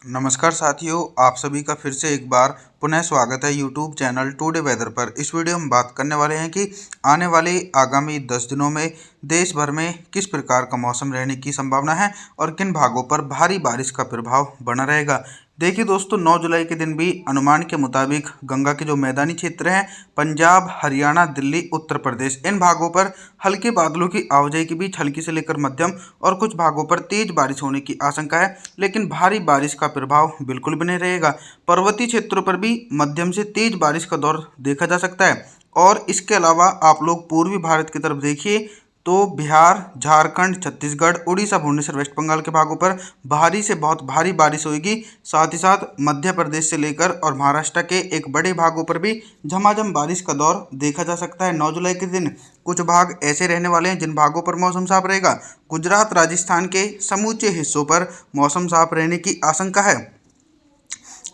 नमस्कार साथियों, आप सभी का फिर से एक बार पुनः स्वागत है यूट्यूब चैनल टुडे वेदर पर। इस वीडियो में बात करने वाले हैं कि आने वाले आगामी 10 दिनों में देश भर में किस प्रकार का मौसम रहने की संभावना है और किन भागों पर भारी बारिश का प्रभाव बना रहेगा। देखिए दोस्तों, 9 जुलाई के दिन भी अनुमान के मुताबिक गंगा के जो मैदानी क्षेत्र हैं, पंजाब, हरियाणा, दिल्ली, उत्तर प्रदेश, इन भागों पर हल्के बादलों की आवाजाही के बीच हल्की से लेकर मध्यम और कुछ भागों पर तेज बारिश होने की आशंका है, लेकिन भारी बारिश का प्रभाव बिल्कुल बने रहेगा। पर्वतीय क्षेत्रों पर भी मध्यम से तेज बारिश का दौर देखा जा सकता है। और इसके अलावा आप लोग पूर्वी भारत की तरफ देखिए तो बिहार, झारखंड, छत्तीसगढ़, उड़ीसा, भुवनेश्वर, वेस्ट बंगाल के भागों पर भारी से बहुत भारी बारिश होगी। साथ ही साथ मध्य प्रदेश से लेकर और महाराष्ट्र के एक बड़े भागों पर भी झमाझम बारिश का दौर देखा जा सकता है। 9 जुलाई के दिन कुछ भाग ऐसे रहने वाले हैं जिन भागों पर मौसम साफ रहेगा। गुजरात, राजस्थान के समूचे हिस्सों पर मौसम साफ रहने की आशंका है।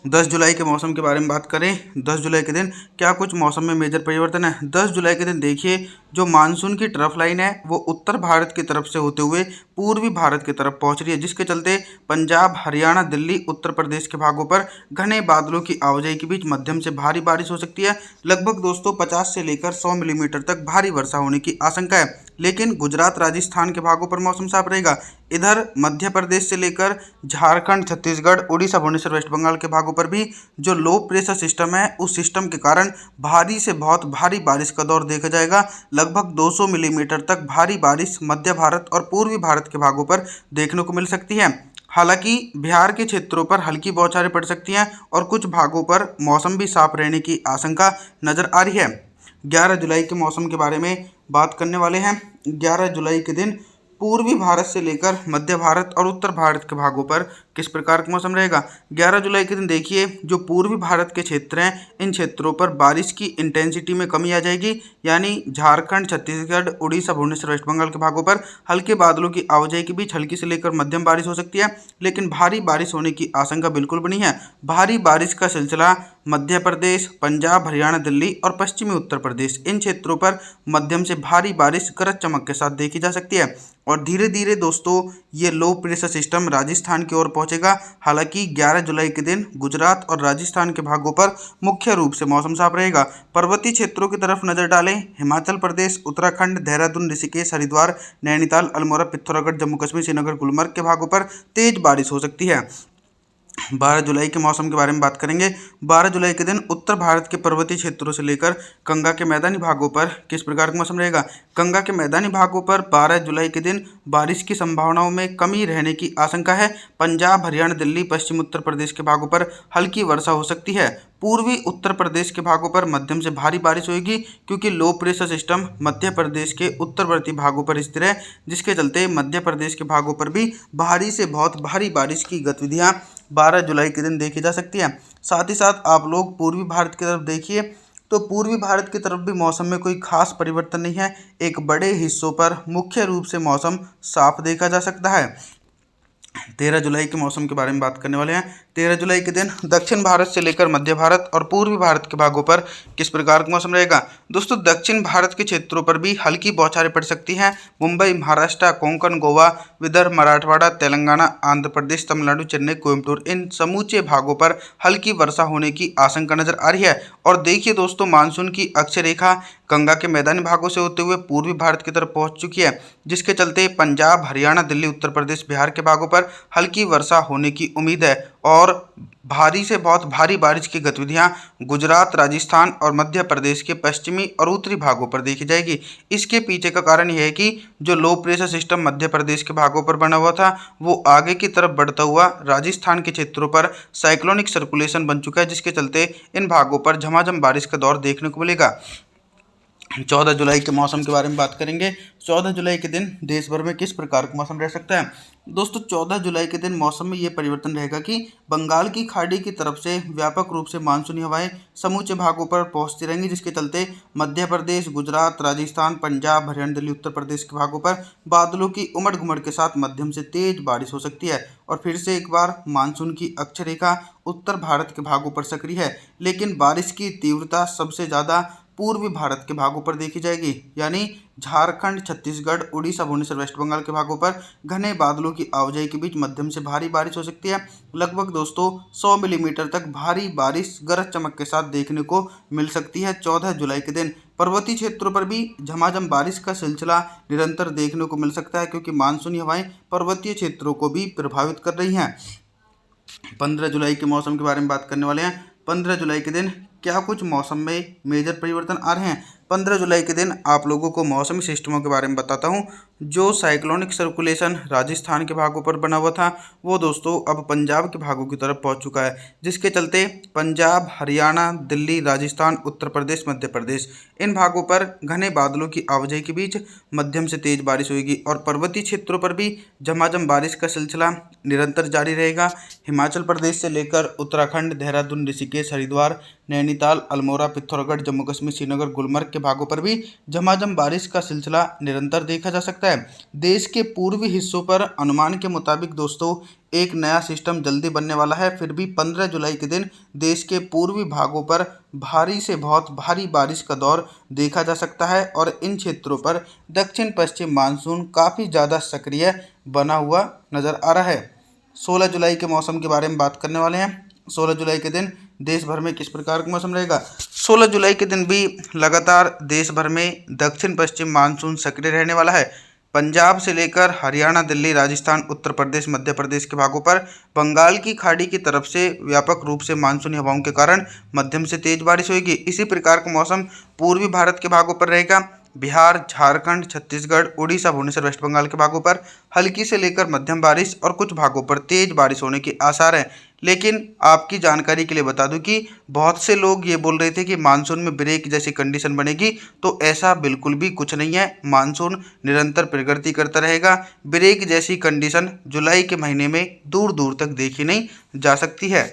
10 जुलाई के मौसम के बारे में बात करें, 10 जुलाई के दिन क्या कुछ मौसम में मेजर परिवर्तन है। 10 जुलाई के दिन देखिए, जो मानसून की ट्रफ लाइन है वो उत्तर भारत की तरफ से होते हुए पूर्वी भारत की तरफ पहुंच रही है, जिसके चलते पंजाब, हरियाणा, दिल्ली, उत्तर प्रदेश के भागों पर घने बादलों की आवाजाही के बीच मध्यम से भारी बारिश हो सकती है। लगभग दोस्तों 50 से लेकर 100 मिलीमीटर तक भारी वर्षा होने की आशंका है। लेकिन गुजरात, राजस्थान के भागों पर मौसम साफ रहेगा। इधर मध्य प्रदेश से लेकर झारखंड, छत्तीसगढ़, उड़ीसा, भुवनेश्वर, वेस्ट बंगाल के भागों पर भी जो लो प्रेशर सिस्टम है, उस सिस्टम के कारण भारी से बहुत भारी बारिश का दौर देखा जाएगा। लगभग 200 मिलीमीटर तक भारी बारिश मध्य भारत और पूर्वी भारत के भागों पर देखने को मिल सकती है। हालांकि बिहार के क्षेत्रों पर हल्की बौछारें पड़ सकती हैं और कुछ भागों पर मौसम भी साफ रहने की आशंका नजर आ रही है। 11 जुलाई के मौसम के बारे में बात करने वाले हैं। 11 जुलाई के दिन पूर्वी भारत से लेकर मध्य भारत और उत्तर भारत के भागों पर किस प्रकार का मौसम रहेगा। 11 जुलाई के दिन देखिए, जो पूर्वी भारत के क्षेत्र हैं, इन क्षेत्रों पर बारिश की इंटेंसिटी में कमी आ जाएगी। यानी झारखंड, छत्तीसगढ़, उड़ीसा, भुवनेश्वर, वेस्ट बंगाल के भागों पर हल्के बादलों की आवाजाही के बीच हल्की से लेकर मध्यम बारिश हो सकती है, लेकिन भारी बारिश होने की आशंका बिल्कुल बनी है। भारी बारिश का सिलसिला मध्य प्रदेश, पंजाब, हरियाणा, दिल्ली और पश्चिमी उत्तर प्रदेश, इन क्षेत्रों पर मध्यम से भारी बारिश गरज चमक के साथ देखी जा सकती है। और धीरे धीरे दोस्तों ये लो प्रेशर सिस्टम राजस्थान की ओर पहुंचेगा। हालांकि 11 जुलाई के दिन गुजरात और राजस्थान के भागों पर मुख्य रूप से मौसम साफ रहेगा। पर्वतीय क्षेत्रों की तरफ नजर डालें, हिमाचल प्रदेश, उत्तराखंड, देहरादून, ऋषिकेश, हरिद्वार, नैनीताल, अल्मोड़ा, पिथौरागढ़, जम्मू कश्मीर, श्रीनगर, गुलमर्ग के भागों पर तेज बारिश हो सकती है। 12 जुलाई के मौसम के बारे में बात करेंगे। 12 जुलाई के दिन उत्तर भारत के पर्वतीय क्षेत्रों से लेकर गंगा के मैदानी भागों पर किस प्रकार का मौसम रहेगा। गंगा के मैदानी भागों पर 12 जुलाई के दिन बारिश की संभावनाओं में कमी रहने की आशंका है। पंजाब, हरियाणा, दिल्ली, पश्चिम उत्तर प्रदेश के भागों पर हल्की वर्षा हो सकती है। पूर्वी उत्तर प्रदेश के भागों पर मध्यम से भारी बारिश होगी, क्योंकि low pressure system Madhya Pradesh के उत्तरवर्ती भागों पर स्थिर है, जिसके चलते मध्य प्रदेश के भागों पर भी भारी से बहुत भारी बारिश की गतिविधियां 12 जुलाई के दिन देखी जा सकती है। साथ ही साथ आप लोग पूर्वी भारत की तरफ देखिए तो पूर्वी भारत की तरफ भी मौसम में कोई खास परिवर्तन नहीं है। एक बड़े हिस्सों पर मुख्य रूप से मौसम साफ देखा जा सकता है। 13 जुलाई के मौसम के बारे में बात करने वाले हैं। 13 जुलाई के दिन दक्षिण भारत से लेकर मध्य भारत और पूर्वी भारत के भागों पर किस प्रकार का मौसम रहेगा। दोस्तों, दक्षिण भारत के क्षेत्रों पर भी हल्की बौछारें पड़ सकती हैं। मुंबई, महाराष्ट्र, कोंकण, गोवा, विदर्भ, मराठवाड़ा, तेलंगाना, आंध्र प्रदेश, तमिलनाडु, चेन्नई, कोयम्बटूर, इन समूचे भागों पर हल्की वर्षा होने की आशंका नजर आ रही है। और देखिए दोस्तों, मानसून की अक्षय रेखा गंगा के मैदानी भागों से होते हुए पूर्वी भारत की तरफ पहुंच चुकी है, जिसके चलते पंजाब, हरियाणा, दिल्ली, उत्तर प्रदेश, बिहार के भागों पर हल्की वर्षा होने की उम्मीद है। और भारी से बहुत भारी बारिश की गतिविधियां गुजरात, राजस्थान और मध्य प्रदेश के पश्चिमी और उत्तरी भागों पर देखी जाएगी। इसके पीछे का कारण यह है कि जो low pressure system Madhya Pradesh के भागों पर बना हुआ था, वो आगे की तरफ बढ़ता हुआ राजस्थान के क्षेत्रों पर साइक्लोनिक सर्कुलेशन बन चुका है, जिसके चलते इन भागों पर झमाझम बारिश का दौर देखने को मिलेगा। 14 जुलाई के मौसम के बारे में बात करेंगे। 14 जुलाई के दिन देश भर में किस प्रकार का मौसम रह सकता है। दोस्तों, 14 जुलाई के दिन मौसम में ये परिवर्तन रहेगा कि बंगाल की खाड़ी की तरफ से व्यापक रूप से मानसूनी हवाएं समूचे भागों पर पहुंचती रहेंगी, जिसके चलते मध्य प्रदेश, गुजरात, राजस्थान, पंजाब, हरियाणा, दिल्ली, उत्तर प्रदेश के भागों पर बादलों की उमड़ घुमड़ के साथ मध्यम से तेज बारिश हो सकती है। और फिर से एक बार मानसून की अक्षय रेखा उत्तर भारत के भागों पर सक्रिय है, लेकिन बारिश की तीव्रता सबसे ज़्यादा पूर्वी भारत के भागों पर देखी जाएगी, यानी झारखंड, छत्तीसगढ़, उड़ीसा, भुवनेश्वर, वेस्ट बंगाल के भागों पर घने बादलों की आवाजाही के बीच मध्यम से भारी बारिश हो सकती है। लगभग दोस्तों 100 मिलीमीटर तक भारी बारिश गरज चमक के साथ देखने को मिल सकती है 14 जुलाई के दिन। पर्वतीय क्षेत्रों पर भी झमाझम बारिश का सिलसिला निरंतर देखने को मिल सकता है, क्योंकि मानसूनी हवाएं पर्वतीय क्षेत्रों को भी प्रभावित कर रही हैं। 15 जुलाई के मौसम के बारे में बात करने वाले हैं। 15 जुलाई के दिन क्या कुछ मौसम में मेजर परिवर्तन आ रहे हैं। 15 जुलाई के दिन आप लोगों को मौसमी सिस्टमों के बारे में बताता हूं। जो साइक्लोनिक सर्कुलेशन राजस्थान के भागों पर बना हुआ था, वो दोस्तों अब पंजाब के भागों की तरफ पहुंच चुका है, जिसके चलते पंजाब, हरियाणा, दिल्ली, राजस्थान, उत्तर प्रदेश, मध्य प्रदेश इन भागों पर घने बादलों की आवाजाही के बीच मध्यम से तेज बारिश होगी और पर्वतीय क्षेत्रों पर भी झमाझम बारिश का सिलसिला निरंतर जारी रहेगा। हिमाचल प्रदेश से लेकर उत्तराखंड, देहरादून, ऋषिकेश, हरिद्वार, नैनीताल, अल्मोड़ा, पिथौरागढ़, जम्मू कश्मीर, श्रीनगर, गुलमर्ग के भागों पर भी झमाझम बारिश का सिलसिला निरंतर देखा जा सकता है। देश के पूर्वी हिस्सों पर अनुमान के मुताबिक दोस्तों एक नया सिस्टम जल्दी बनने वाला है। फिर भी 15 जुलाई के दिन देश के पूर्वी भागों पर भारी से बहुत भारी बारिश का दौर देखा जा सकता है और इन क्षेत्रों पर दक्षिण पश्चिम मानसून काफ़ी ज़्यादा सक्रिय बना हुआ नज़र आ रहा है। 16 जुलाई के मौसम के बारे में बात करने वाले हैं। 16 जुलाई के दिन देश भर में किस प्रकार का मौसम रहेगा। 16 जुलाई के दिन भी लगातार देश भर में दक्षिण पश्चिम मानसून सक्रिय रहने वाला है। पंजाब से लेकर हरियाणा, दिल्ली, राजस्थान, उत्तर प्रदेश, मध्य प्रदेश के भागों पर बंगाल की खाड़ी की तरफ से व्यापक रूप से मानसूनी हवाओं के कारण मध्यम से तेज बारिश होगी। इसी प्रकार का मौसम पूर्वी भारत के भागों पर रहेगा। बिहार, झारखंड, छत्तीसगढ़, उड़ीसा, भुवनेश्वर, वेस्ट बंगाल के भागों पर हल्की से लेकर मध्यम बारिश और कुछ भागों पर तेज बारिश होने के आसार हैं। लेकिन आपकी जानकारी के लिए बता दूं कि बहुत से लोग ये बोल रहे थे कि मानसून में ब्रेक जैसी कंडीशन बनेगी, तो ऐसा बिल्कुल भी कुछ नहीं है। मानसून निरंतर प्रगति करता रहेगा। ब्रेक जैसी कंडीशन जुलाई के महीने में दूर दूर तक देखी नहीं जा सकती है।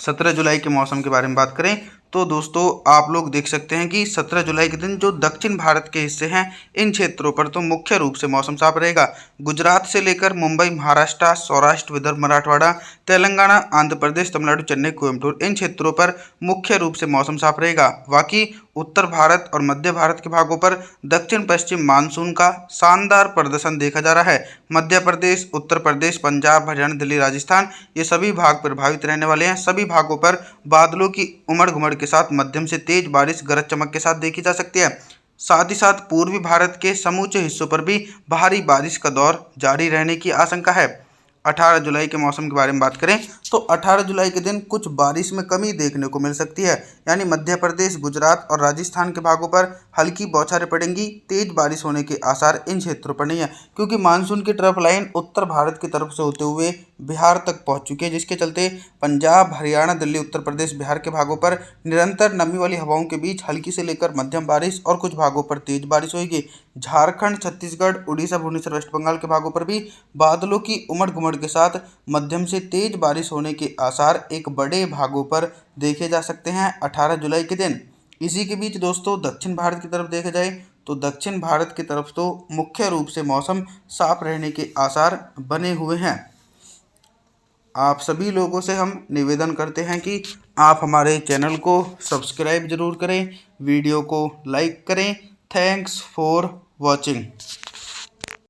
17 जुलाई के मौसम के बारे में बात करें तो दोस्तों आप लोग देख सकते हैं कि 17 जुलाई के दिन जो दक्षिण भारत के हिस्से हैं, इन क्षेत्रों पर तो मुख्य रूप से मौसम साफ रहेगा। गुजरात से लेकर मुंबई, महाराष्ट्र, सौराष्ट्र, विदर्भ, मराठवाड़ा, तेलंगाना, आंध्र प्रदेश, तमिलनाडु, चेन्नई, कोयम्बटूर इन क्षेत्रों पर मुख्य रूप से मौसम साफ रहेगा। बाकी उत्तर भारत और मध्य भारत के भागों पर दक्षिण पश्चिम मानसून का शानदार प्रदर्शन देखा जा रहा है। मध्य प्रदेश, उत्तर प्रदेश, पंजाब, हरियाणा, दिल्ली, राजस्थान ये सभी भाग प्रभावित रहने वाले हैं। सभी भागों पर बादलों की उमड़ घुमड़ के साथ मध्यम से तेज बारिश गरज चमक के साथ देखी जा सकती है। साथ ही साथ पूर्वी भारत के समूचे हिस्सों पर भी भारी बारिश का दौर जारी रहने की आशंका है। 18 जुलाई के मौसम के बारे में बात करें तो 18 जुलाई के दिन कुछ बारिश में कमी देखने को मिल सकती है, यानी मध्य प्रदेश, गुजरात और राजस्थान के भागों पर हल्की बौछारें पड़ेंगी। तेज बारिश होने के आसार इन क्षेत्रों पर नहीं है, क्योंकि मानसून की ट्रफ लाइन उत्तर भारत की तरफ से होते हुए बिहार तक पहुंच चुकी है, जिसके चलते पंजाब, हरियाणा, दिल्ली, उत्तर प्रदेश, बिहार के भागों पर निरंतर नमी वाली हवाओं के बीच हल्की से लेकर मध्यम बारिश और कुछ भागों पर तेज बारिश होगी। झारखंड, छत्तीसगढ़, उड़ीसा, भुवनेश्वर, वेस्ट बंगाल के भागों पर भी बादलों की उमड़ घुमड़ के साथ मध्यम से तेज बारिश होने के आसार एक बड़े भागों पर देखे जा सकते हैं 18 जुलाई के दिन। इसी के बीच दोस्तों दक्षिण भारत की तरफ देखा जाए तो दक्षिण भारत की तरफ तो मुख्य रूप से मौसम साफ रहने के आसार बने हुए हैं। आप सभी लोगों से हम निवेदन करते हैं कि आप हमारे चैनल को सब्सक्राइब जरूर करें, वीडियो को लाइक करें। Thanks for watching.